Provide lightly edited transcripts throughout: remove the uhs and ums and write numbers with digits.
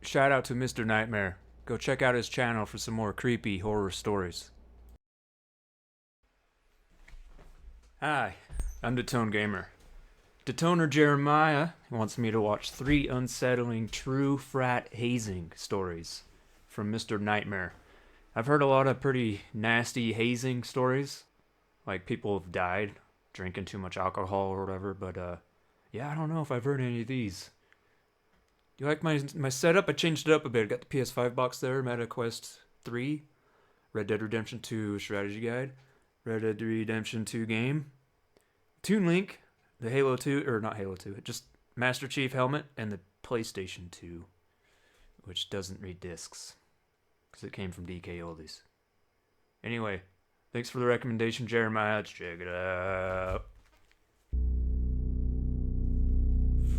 Shout out to Mr. Nightmare. Go check out his channel for some more creepy horror stories. Hi, I'm Detone Gamer. Detoner Jeremiah wants me to watch 3 unsettling true frat hazing stories from Mr. Nightmare. I've heard a lot of pretty nasty hazing stories, like people have died drinking too much alcohol or whatever, but yeah, I don't know if I've heard any of these. You like my setup? I changed it up a bit. I got the PS5 box there, Meta Quest 3, Red Dead Redemption 2 strategy guide, Red Dead Redemption 2 game, Toon Link, the Halo 2, or not Halo 2, just Master Chief helmet, and the PlayStation 2, which doesn't read discs, because it came from DK Oldies. Anyway, thanks for the recommendation, Jeremiah. Let's check it out.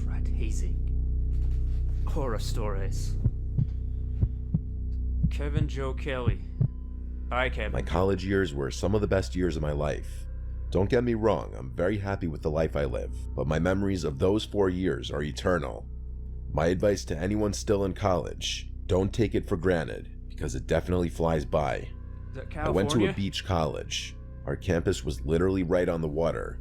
Frat hazing. Horror stories. Kevin Joe Kelly. Hi, Kevin. My college years were some of the best years of my life. Don't get me wrong, I'm very happy with the life I live, but my memories of those 4 years are eternal. My advice to anyone still in college, don't take it for granted, because it definitely flies by. Is that California? I went to a beach college. Our campus was literally right on the water.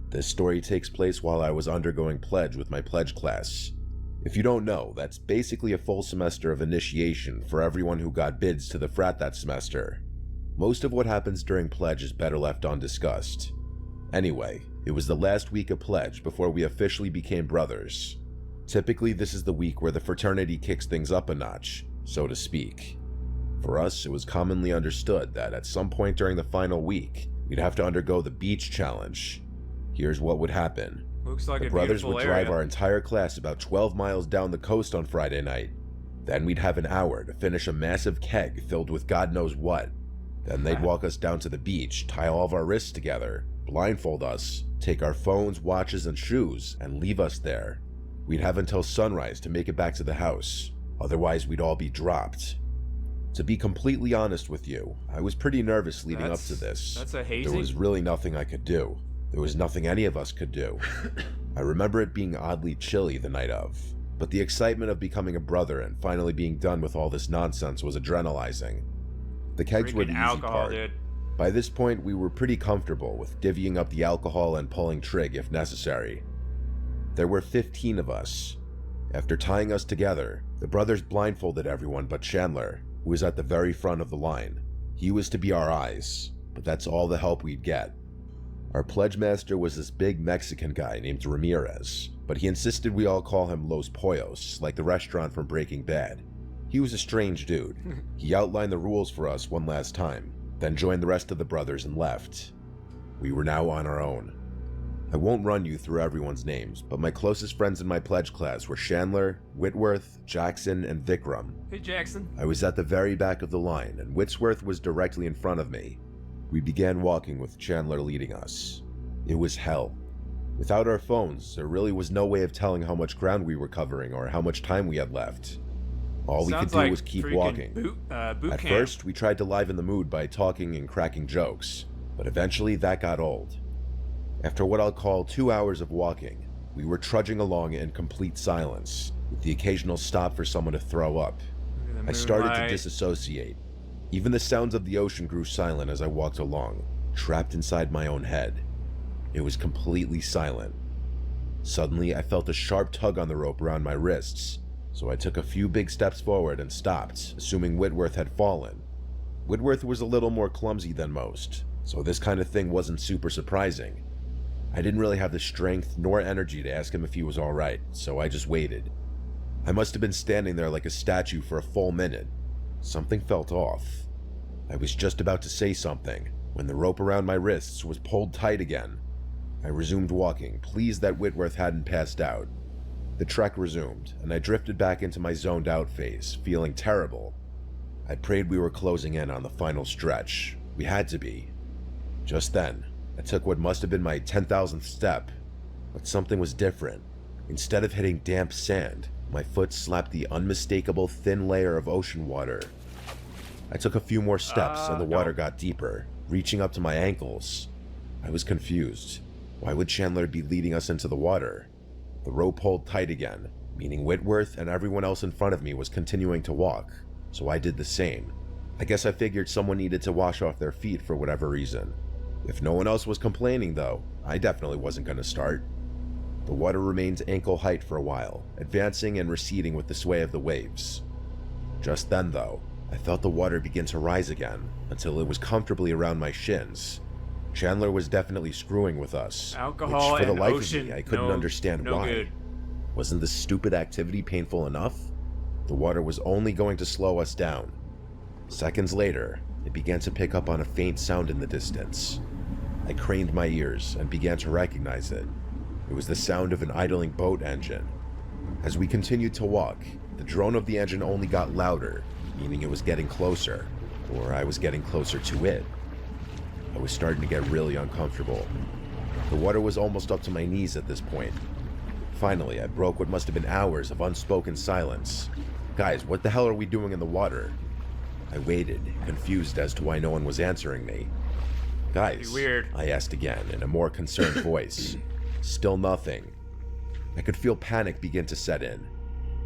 This story takes place while I was undergoing pledge with my pledge class. If you don't know, that's basically a full semester of initiation for everyone who got bids to the frat that semester. Most of what happens during pledge is better left undiscussed. Anyway, it was the last week of pledge before we officially became brothers. Typically, this is the week where the fraternity kicks things up a notch, so to speak. For us, it was commonly understood that at some point during the final week, we'd have to undergo the beach challenge. Here's what would happen. Looks like The a brothers beautiful would area. drive our entire class about 12 miles down the coast on Friday night. Then we'd have an hour to finish a massive keg filled with God knows what. Then they'd walk us down to the beach, tie all of our wrists together, blindfold us, take our phones, watches, and shoes, and leave us there. We'd have until sunrise to make it back to the house. Otherwise, we'd all be dropped. To be completely honest with you, I was pretty nervous leading up to this. That's a hazing? There was really nothing I could do. There was nothing any of us could do. I remember it being oddly chilly the night of, but the excitement of becoming a brother and finally being done with all this nonsense was adrenalizing. The kegs were the Drinking easy alcohol, part. dude. By this point, we were pretty comfortable with divvying up the alcohol and pulling trig if necessary. There were 15 of us. After tying us together, the brothers blindfolded everyone but Chandler, who was at the very front of the line. He was to be our eyes, but that's all the help we'd get. Our pledge master was this big Mexican guy named Ramirez, but he insisted we all call him Los Pollos, like the restaurant from Breaking Bad. He was a strange dude. He outlined the rules for us one last time, then joined the rest of the brothers and left. We were now on our own. I won't run you through everyone's names, but my closest friends in my pledge class were Chandler, Whitworth, Jackson, and Vikram. Hey, Jackson. I was at the very back of the line, and Whitworth was directly in front of me. We began walking with Chandler leading us. It was hell. Without our phones, there really was no way of telling how much ground we were covering or how much time we had left. All we could do was keep walking. Boot At camp. first, we tried to liven the mood by talking and cracking jokes, but eventually that got old. After what I'll call 2 hours of walking, we were trudging along in complete silence, with the occasional stop for someone to throw up. I started to Moonlight. disassociate. Even the sounds of the ocean grew silent as I walked along, trapped inside my own head. It was completely silent. Suddenly, I felt a sharp tug on the rope around my wrists, so I took a few big steps forward and stopped, assuming Whitworth had fallen. Whitworth was a little more clumsy than most, so this kind of thing wasn't super surprising. I didn't really have the strength nor energy to ask him if he was alright, so I just waited. I must have been standing there like a statue for a full minute. Something felt off. I was just about to say something when the rope around my wrists was pulled tight again. I resumed walking, pleased that Whitworth hadn't passed out. The trek resumed, and I drifted back into my zoned out phase, feeling terrible. I prayed we were closing in on the final stretch. We had to be. Just then, I took what must have been my 10,000th step, but something was different. Instead of hitting damp sand, my foot slapped the unmistakable thin layer of ocean water. I took a few more steps and the water got deeper, reaching up to my ankles. I was confused. Why would Chandler be leading us into the water? The rope pulled tight again, meaning Whitworth and everyone else in front of me was continuing to walk, so I did the same. I guess I figured someone needed to wash off their feet for whatever reason. If no one else was complaining though, I definitely wasn't going to start. The water remained ankle height for a while, advancing and receding with the sway of the waves. Just then though, I felt the water begin to rise again, until it was comfortably around my shins. Chandler was definitely screwing with us, Alcohol which for the and life ocean, of me I couldn't understand no why. good. Wasn't this stupid activity painful enough? The water was only going to slow us down. Seconds later, it began to pick up on a faint sound in the distance. I craned my ears and began to recognize it. It was the sound of an idling boat engine. As we continued to walk, the drone of the engine only got louder, meaning it was getting closer, or I was getting closer to it. I was starting to get really uncomfortable. The water was almost up to my knees at this point. Finally, I broke what must have been hours of unspoken silence. Guys, what the hell are we doing in the water? I waited, confused as to why no one was answering me. Guys, weird. I asked again in a more concerned voice. Still nothing. I could feel panic begin to set in.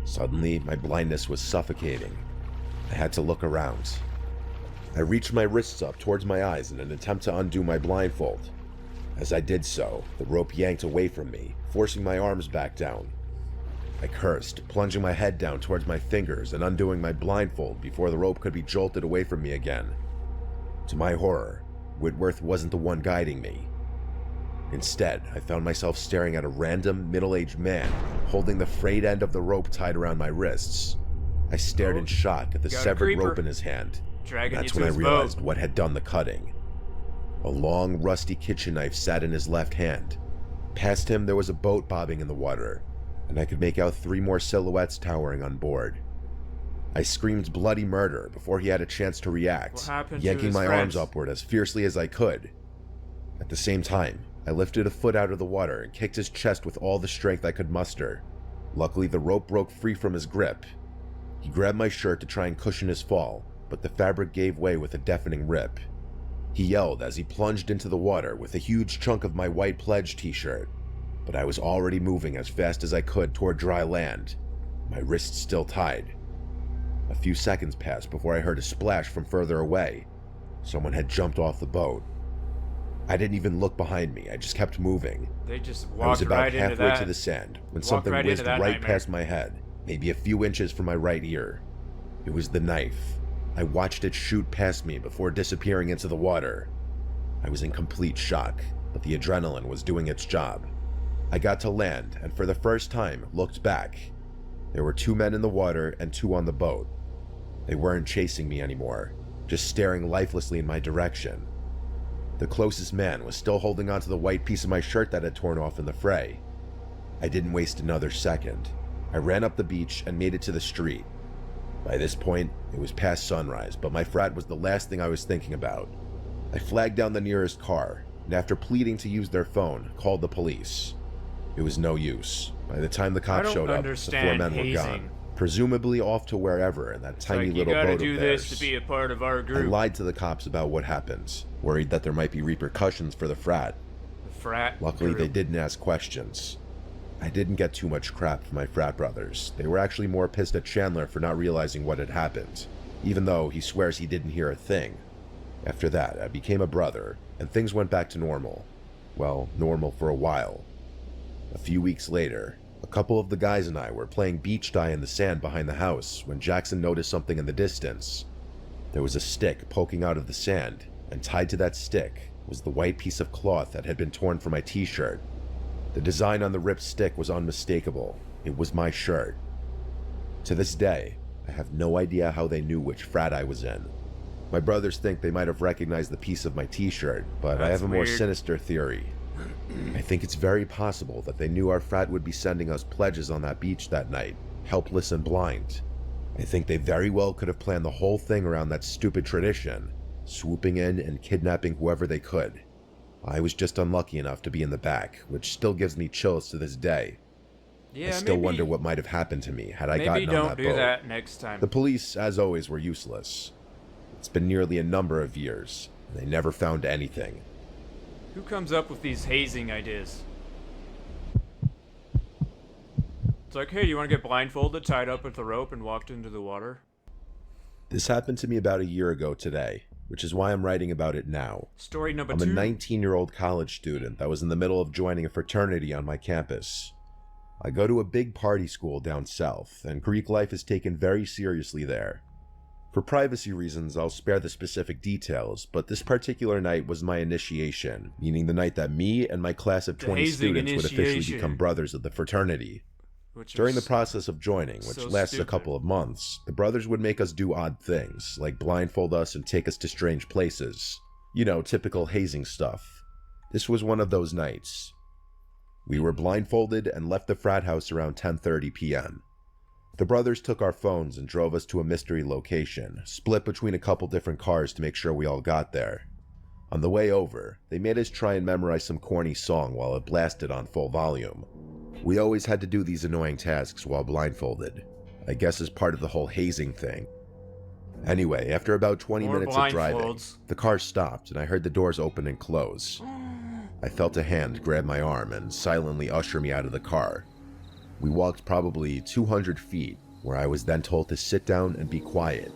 Suddenly, my blindness was suffocating. I had to look around. I reached my wrists up towards my eyes in an attempt to undo my blindfold. As I did so, the rope yanked away from me, forcing my arms back down. I cursed, plunging my head down towards my fingers and undoing my blindfold before the rope could be jolted away from me again. To my horror, Whitworth wasn't the one guiding me. Instead, I found myself staring at a random, middle-aged man holding the frayed end of the rope tied around my wrists. I stared in shock at the severed rope in his hand. That's when I realized what had done the cutting. A long, rusty kitchen knife sat in his left hand. Past him, there was a boat bobbing in the water, and I could make out 3 more silhouettes towering on board. I screamed bloody murder before he had a chance to react, yanking my arms upward as fiercely as I could. At the same time, I lifted a foot out of the water and kicked his chest with all the strength I could muster. Luckily, the rope broke free from his grip. He grabbed my shirt to try and cushion his fall, but the fabric gave way with a deafening rip. He yelled as he plunged into the water with a huge chunk of my white pledge t-shirt, but I was already moving as fast as I could toward dry land, my wrists still tied. A few seconds passed before I heard a splash from further away. Someone had jumped off the boat. I didn't even look behind me, I just kept moving. They just I was walked about right into halfway that. to the sand when Walked something right whizzed into that right nightmare. past my head, maybe a few inches from my right ear. It was the knife. I watched it shoot past me before disappearing into the water. I was in complete shock, but the adrenaline was doing its job. I got to land and for the first time looked back. There were 2 men in the water and 2 on the boat. They weren't chasing me anymore, just staring lifelessly in my direction. The closest man was still holding onto the white piece of my shirt that had torn off in the fray. I didn't waste another second. I ran up the beach and made it to the street. By this point, it was past sunrise, but my frat was the last thing I was thinking about. I flagged down the nearest car, and after pleading to use their phone, called the police. It was no use. By the time the cops showed up, the 4 men were gone, presumably off to wherever in that tiny little boat of theirs. You gotta do this to be a part of our I group. lied to the cops about what happened, worried that there might be repercussions for the frat. The frat Luckily, group. they didn't ask questions. I didn't get too much crap from my frat brothers. They were actually more pissed at Chandler for not realizing what had happened, even though he swears he didn't hear a thing. After that, I became a brother, and things went back to normal. Well, normal for a while. A few weeks later, a couple of the guys and I were playing beach die in the sand behind the house when Jackson noticed something in the distance. There was a stick poking out of the sand, and tied to that stick was the white piece of cloth that had been torn from my t-shirt. The design on the ripped stick was unmistakable. It was my shirt. To this day, I have no idea how they knew which frat I was in. My brothers think they might have recognized the piece of my t-shirt, but I have a more sinister theory. I think it's very possible that they knew our frat would be sending us pledges on that beach that night, helpless and blind. I think they very well could have planned the whole thing around that stupid tradition, swooping in and kidnapping whoever they could. I was just unlucky enough to be in the back, which still gives me chills to this day. Yeah, I still wonder what might have happened to me had I gotten on that boat. Maybe don't do that next time. The police, as always, were useless. It's been nearly a number of years, and they never found anything. Who comes up with these hazing ideas? It's like, hey, you want to get blindfolded, tied up with a rope, and walked into the water? This happened to me about a year ago today, which is why I'm writing about it now. Story number I'm 2. a 19-year-old college student that was in the middle of joining a fraternity on my campus. I go to a big party school down south, and Greek life is taken very seriously there. For privacy reasons, I'll spare the specific details, but this particular night was my initiation, meaning the night that me and my class of 20 students would officially become brothers of the fraternity. During the process of joining, which lasts a couple of months, the brothers would make us do odd things, like blindfold us and take us to strange places. You know, typical hazing stuff. This was one of those nights. We were blindfolded and left the frat house around 10:30 p.m. The brothers took our phones and drove us to a mystery location, split between a couple different cars to make sure we all got there. On the way over, they made us try and memorize some corny song while it blasted on full volume. We always had to do these annoying tasks while blindfolded, I guess as part of the whole hazing thing. Anyway, after about 20 minutes of driving, the car stopped and I heard the doors open and close. I felt a hand grab my arm and silently usher me out of the car. We walked probably 200 feet, where I was then told to sit down and be quiet.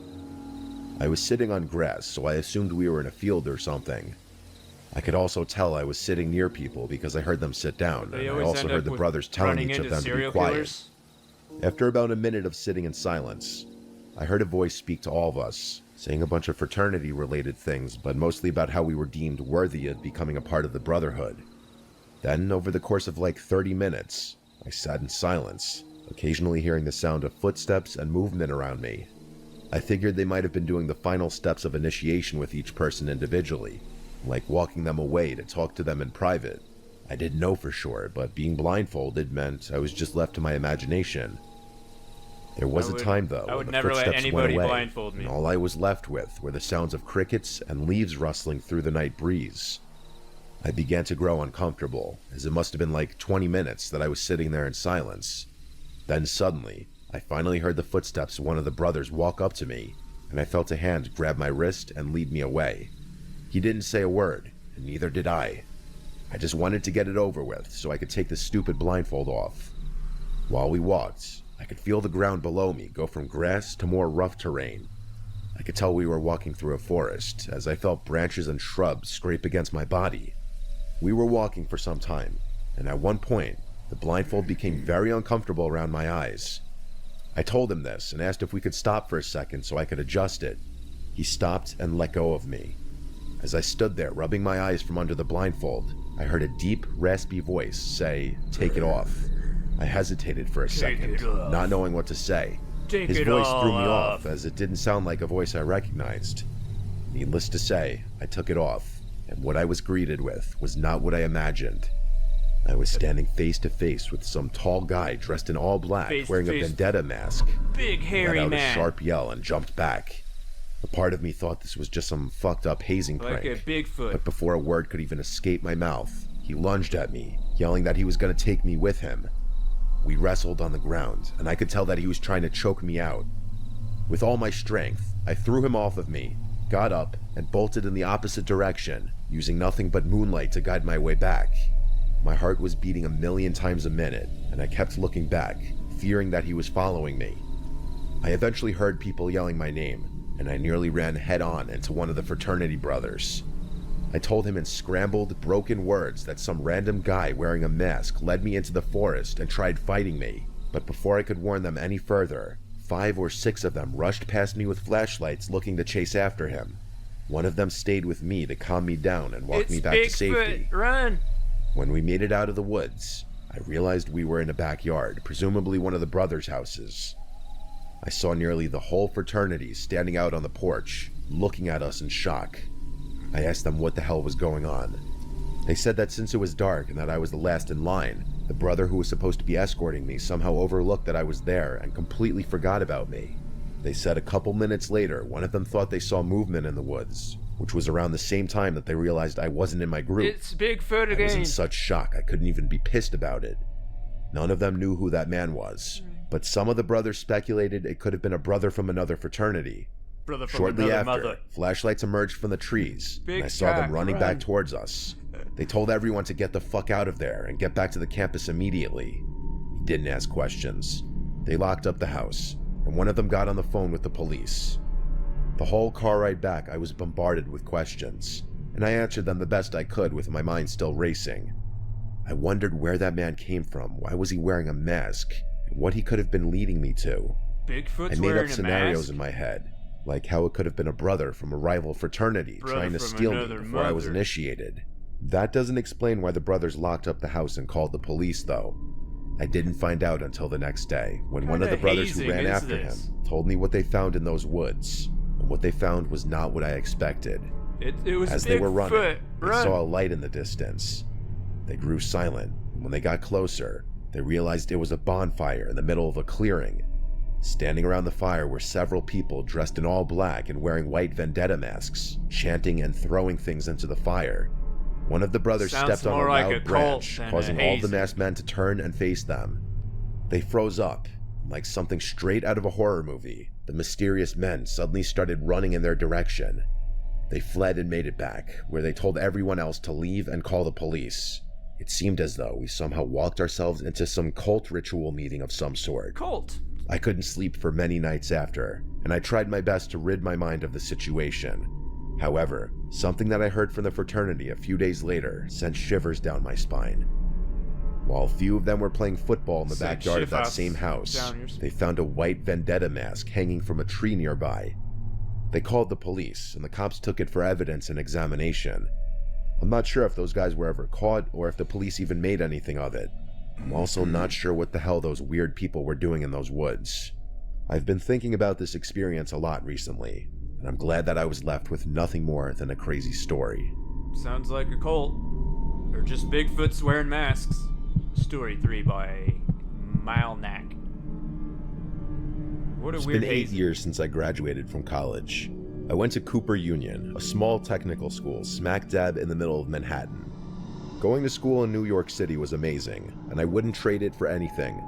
I was sitting on grass, so I assumed we were in a field or something. I could also tell I was sitting near people because I heard them sit down, and I also heard the brothers telling each of them to be quiet. After about a minute of sitting in silence, I heard a voice speak to all of us, saying a bunch of fraternity-related things, but mostly about how we were deemed worthy of becoming a part of the Brotherhood. Then, over the course of like 30 minutes, I sat in silence, occasionally hearing the sound of footsteps and movement around me. I figured they might have been doing the final steps of initiation with each person individually, like walking them away to talk to them in private. I didn't know for sure, but being blindfolded meant I was just left to my imagination. There was a time, though, when the footsteps went away, and all I was left with were the sounds of crickets and leaves rustling through the night breeze. I began to grow uncomfortable, as it must have been like 20 minutes that I was sitting there in silence. Then suddenly, I finally heard the footsteps of one of the brothers walk up to me, and I felt a hand grab my wrist and lead me away. He didn't say a word, and neither did I. I just wanted to get it over with so I could take the stupid blindfold off. While we walked, I could feel the ground below me go from grass to more rough terrain. I could tell we were walking through a forest, as I felt branches and shrubs scrape against my body. We were walking for some time, and at one point, the blindfold became very uncomfortable around my eyes. I told him this and asked if we could stop for a second so I could adjust it. He stopped and let go of me. As I stood there rubbing my eyes from under the blindfold, I heard a deep, raspy voice say, "Take it off." I hesitated for a second, not knowing what to say. His voice threw me off, as it didn't sound like a voice I recognized. Needless to say, I took it off. And what I was greeted with was not what I imagined. I was standing face to face with some tall guy dressed in all black, wearing a vendetta mask. Big hairy man. Let out a sharp yell and jumped back. A part of me thought this was just some fucked up hazing prank. Like a Bigfoot. But before a word could even escape my mouth, he lunged at me, yelling that he was going to take me with him. We wrestled on the ground, and I could tell that he was trying to choke me out. With all my strength, I threw him off of me, got up, and bolted in the opposite direction, using nothing but moonlight to guide my way back. My heart was beating 1,000,000 times a minute, and I kept looking back, fearing that he was following me. I eventually heard people yelling my name, and I nearly ran head-on into one of the fraternity brothers. I told him in scrambled, broken words that some random guy wearing a mask led me into the forest and tried fighting me, but before I could warn them any further, 5 or 6 of them rushed past me with flashlights looking to chase after him. One of them stayed with me to calm me down and walk me back to safety. Run! When we made it out of the woods, I realized we were in a backyard, presumably one of the brothers' houses. I saw nearly the whole fraternity standing out on the porch, looking at us in shock. I asked them what the hell was going on. They said that since it was dark and that I was the last in line, the brother who was supposed to be escorting me somehow overlooked that I was there and completely forgot about me. They said a couple minutes later, one of them thought they saw movement in the woods, which was around the same time that they realized I wasn't in my group. It's Bigfoot again. I was in such shock I couldn't even be pissed about it. None of them knew who that man was, but some of the brothers speculated it could have been a brother from another fraternity. Brother from Shortly another after, mother. Flashlights emerged from the trees, and I saw them running back towards us. They told everyone to get the fuck out of there and get back to the campus immediately. He didn't ask questions. They locked up the house, and one of them got on the phone with the police. The whole car ride back, I was bombarded with questions, and I answered them the best I could with my mind still racing. I wondered where that man came from, why was he wearing a mask, and what he could have been leading me to. Bigfoot's I made wearing up a scenarios mask? in my head, like how it could have been a brother from a rival fraternity trying to steal me before I was initiated. That doesn't explain why the brothers locked up the house and called the police, though. I didn't find out until the next day, when one of the brothers who ran after him told me what they found in those woods, and what they found was not what I expected. It was As they were running, they Run. saw a light in the distance. They grew silent, and when they got closer, they realized it was a bonfire in the middle of a clearing. Standing around the fire were several people dressed in all black and wearing white vendetta masks, chanting and throwing things into the fire. One of the brothers stepped on a loud branch, causing all the masked men to turn and face them. They froze up, like something straight out of a horror movie. The mysterious men suddenly started running in their direction. They fled and made it back, where they told everyone else to leave and call the police. It seemed as though we somehow walked ourselves into some cult ritual meeting of some sort. Cult? I couldn't sleep for many nights after, and I tried my best to rid my mind of the situation. However, something that I heard from the fraternity a few days later sent shivers down my spine. While a few of them were playing football in the backyard of that same house, they found a white vendetta mask hanging from a tree nearby. They called the police, and the cops took it for evidence and examination. I'm not sure if those guys were ever caught, or if the police even made anything of it. I'm also not sure what the hell those weird people were doing in those woods. I've been thinking about this experience a lot recently, and I'm glad that I was left with nothing more than a crazy story. Sounds like a cult. Or just Bigfoots wearing masks. Story 3 by Milenack. What a It's weird been 8 hazing. years since I graduated from college. I went to Cooper Union, a small technical school smack dab in the middle of Manhattan. Going to school in New York City was amazing, and I wouldn't trade it for anything.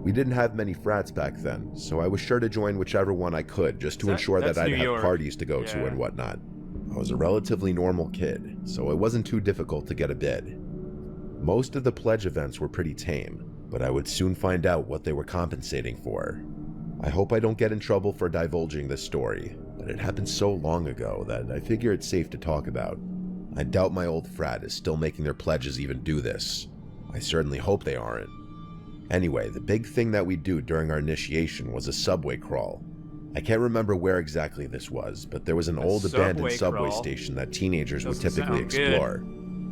We didn't have many frats back then, so I was sure to join whichever one I could just to ensure that I'd have parties to go to and whatnot. I was a relatively normal kid, so it wasn't too difficult to get a bid. Most of the pledge events were pretty tame, but I would soon find out what they were compensating for. I hope I don't get in trouble for divulging this story, but it happened so long ago that I figure it's safe to talk about. I doubt my old frat is still making their pledges even do this. I certainly hope they aren't. Anyway, the big thing that we do during our initiation was a subway crawl. I can't remember where exactly this was, but there was an old abandoned subway station that teenagers would typically explore.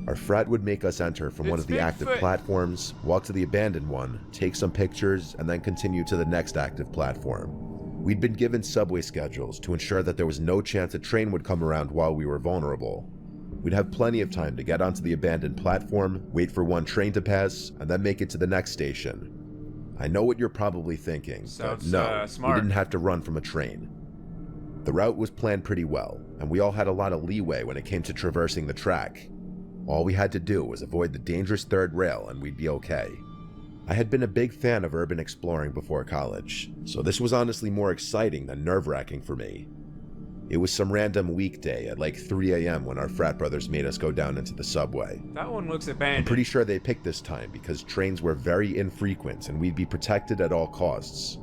Our frat would make us enter from one of the active platforms, walk to the abandoned one, take some pictures, and then continue to the next active platform. We'd been given subway schedules to ensure that there was no chance a train would come around while we were vulnerable. We'd have plenty of time to get onto the abandoned platform, wait for one train to pass, and then make it to the next station. I know what you're probably thinking, but no, we didn't have to run from a train. The route was planned pretty well, and we all had a lot of leeway when it came to traversing the track. All we had to do was avoid the dangerous third rail and we'd be okay. I had been a big fan of urban exploring before college, so this was honestly more exciting than nerve-wracking for me. It was some random weekday at like 3 a.m. when our frat brothers made us go down into the subway. That one looks abandoned. I'm pretty sure they picked this time because trains were very infrequent and we'd be protected at all costs.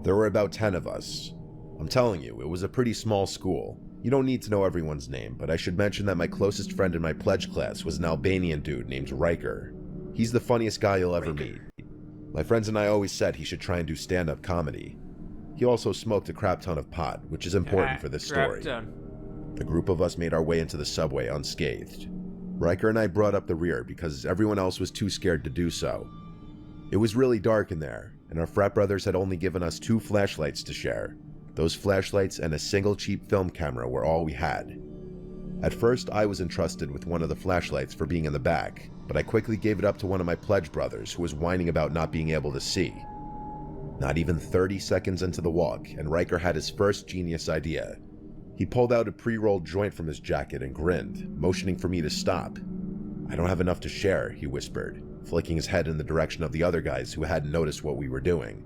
There were about 10 of us. I'm telling you, it was a pretty small school. You don't need to know everyone's name, but I should mention that my closest friend in my pledge class was an Albanian dude named Riker. He's the funniest guy you'll ever meet. My friends and I always said he should try and do stand-up comedy. He also smoked a crap ton of pot, which is important for this story. The group of us made our way into the subway unscathed. Riker and I brought up the rear because everyone else was too scared to do so. It was really dark in there, and our frat brothers had only given us 2 flashlights to share. Those flashlights and a single cheap film camera were all we had. At first, I was entrusted with one of the flashlights for being in the back, but I quickly gave it up to one of my pledge brothers who was whining about not being able to see. Not even 30 seconds into the walk, and Riker had his first genius idea. He pulled out a pre-rolled joint from his jacket and grinned, motioning for me to stop. "I don't have enough to share," he whispered, flicking his head in the direction of the other guys who hadn't noticed what we were doing.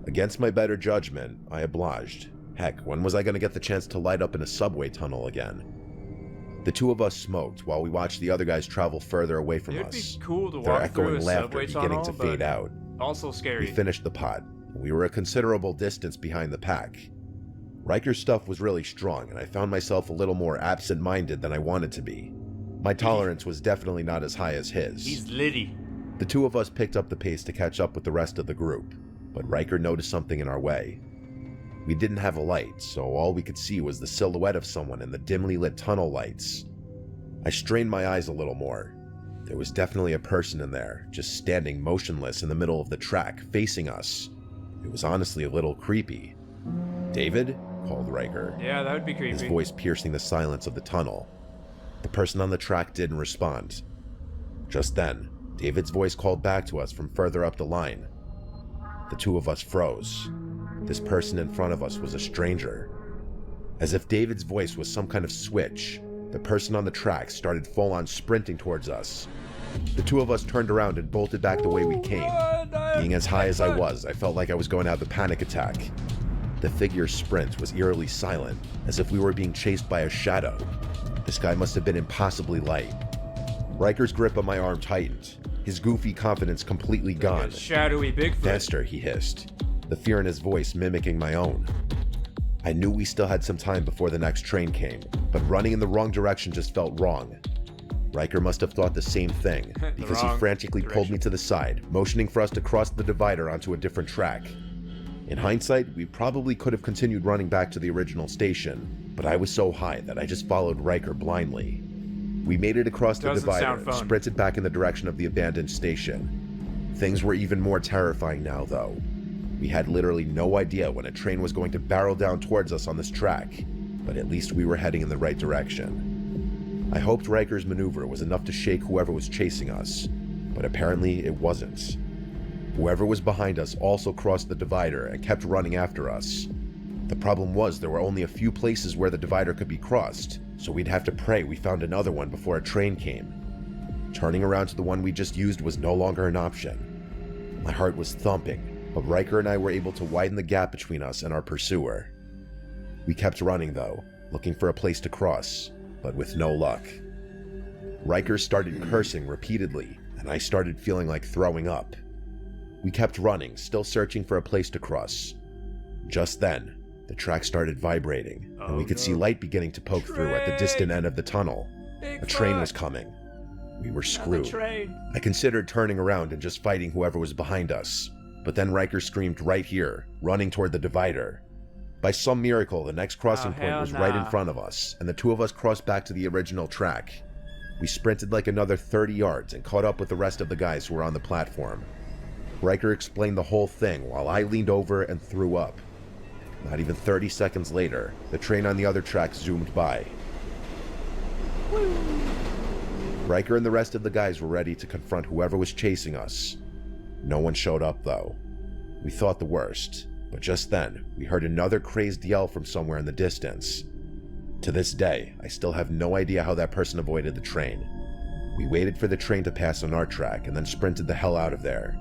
Against my better judgment, I obliged. Heck, when was I going to get the chance to light up in a subway tunnel again? The 2 of us smoked while we watched the other guys travel further away from us. It'd be cool to their walk through echoing a laughter subway beginning tunnel, to fade out. Also We scary. finished the pot. We were a considerable distance behind the pack. Riker's stuff was really strong, and I found myself a little more absent-minded than I wanted to be. My tolerance was definitely not as high as his. He's litty. The two of us picked up the pace to catch up with the rest of the group, but Riker noticed something in our way. We didn't have a light, so all we could see was the silhouette of someone in the dimly lit tunnel lights. I strained my eyes a little more. There was definitely a person in there, just standing motionless in the middle of the track, facing us. It was honestly a little creepy. "David?" called Riker, Yeah, that would be creepy. his voice piercing the silence of the tunnel. The person on the track didn't respond. Just then, David's voice called back to us from further up the line. The two of us froze. This person in front of us was a stranger. As if David's voice was some kind of switch, the person on the track started full-on sprinting towards us. The two of us turned around and bolted back the way we came. Being as high as I was, I felt like I was going to have a panic attack. The figure's sprint was eerily silent, as if we were being chased by a shadow. The sky must have been impossibly light. Riker's grip on my arm tightened, his goofy confidence completely gone. Shadowy Bigfoot. "Faster," he hissed, the fear in his voice mimicking my own. I knew we still had some time before the next train came, but running in the wrong direction just felt wrong. Riker must have thought the same thing, because he frantically pulled me to the side, motioning for us to cross the divider onto a different track. In hindsight, we probably could have continued running back to the original station, but I was so high that I just followed Riker blindly. We made it across the divider and sprinted back in the direction of the abandoned station. Things were even more terrifying now, though. We had literally no idea when a train was going to barrel down towards us on this track, but at least we were heading in the right direction. I hoped Riker's maneuver was enough to shake whoever was chasing us, but apparently it wasn't. Whoever was behind us also crossed the divider and kept running after us. The problem was there were only a few places where the divider could be crossed, so we'd have to pray we found another one before a train came. Turning around to the one we just used was no longer an option. My heart was thumping, but Riker and I were able to widen the gap between us and our pursuer. We kept running though, looking for a place to cross, but with no luck. Riker started cursing repeatedly, and I started feeling like throwing up. We kept running, still searching for a place to cross. Just then, the track started vibrating, and we could see light beginning to poke through at the distant end of the tunnel. A train was coming. We were screwed. I considered turning around and just fighting whoever was behind us, but then Riker screamed right here, running toward the divider. By some miracle, the next crossing point was right in front of us, and the two of us crossed back to the original track. We sprinted like another 30 yards and caught up with the rest of the guys who were on the platform. Riker explained the whole thing while I leaned over and threw up. Not even 30 seconds later, the train on the other track zoomed by. Riker and the rest of the guys were ready to confront whoever was chasing us. No one showed up though. We thought the worst, but just then, we heard another crazed yell from somewhere in the distance. To this day, I still have no idea how that person avoided the train. We waited for the train to pass on our track and then sprinted the hell out of there.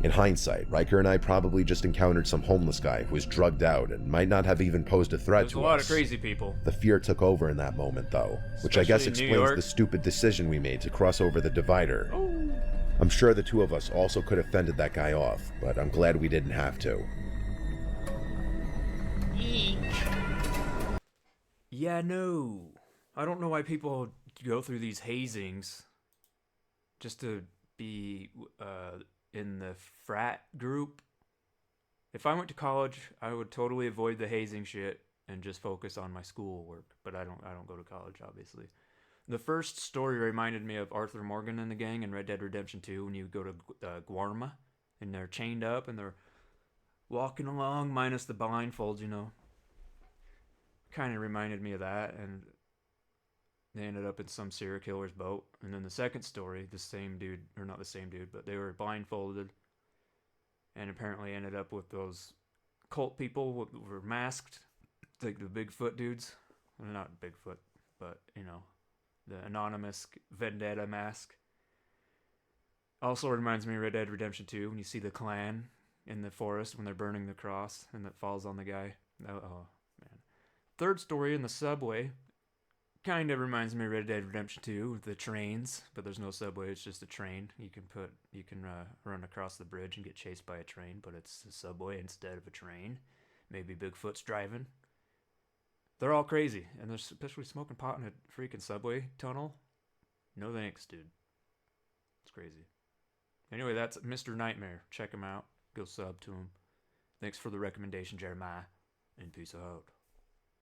In hindsight, Riker and I probably just encountered some homeless guy who was drugged out and might not have even posed a threat to us. There's a lot of crazy people. The fear took over in that moment though, which I guess explains the stupid decision we made to cross over the divider. I'm sure the two of us also could have fended that guy off, but I'm glad we didn't have to. Yeah, no. I don't know why people go through these hazings just to be in the frat group. If I went to college, I would totally avoid the hazing shit and just focus on my schoolwork. But I don't go to college, obviously. The first story reminded me of Arthur Morgan and the gang in Red Dead Redemption 2 when you go to Guarma and they're chained up and they're walking along minus the blindfold, you know. Kind of reminded me of that, and they ended up in some serial killer's boat. And then the second story, the same dude, or not the same dude, but they were blindfolded and apparently ended up with those cult people who were masked, like the Bigfoot dudes. Well, not Bigfoot, but, you know, the anonymous vendetta mask. Also reminds me of Red Dead Redemption 2 when you see the clan in the forest when they're burning the cross and that falls on the guy. Oh, man. Third story in the subway. Kind of reminds me of Red Dead Redemption 2 with the trains, but there's no subway. It's just a train. You can run across the bridge and get chased by a train, but it's a subway instead of a train. Maybe Bigfoot's driving. They're all crazy, and they're especially smoking pot in a freaking subway tunnel. No thanks, dude. It's crazy. Anyway, that's Mr. Nightmare. Check him out. Go sub to him. Thanks for the recommendation, Jeremiah, and peace out.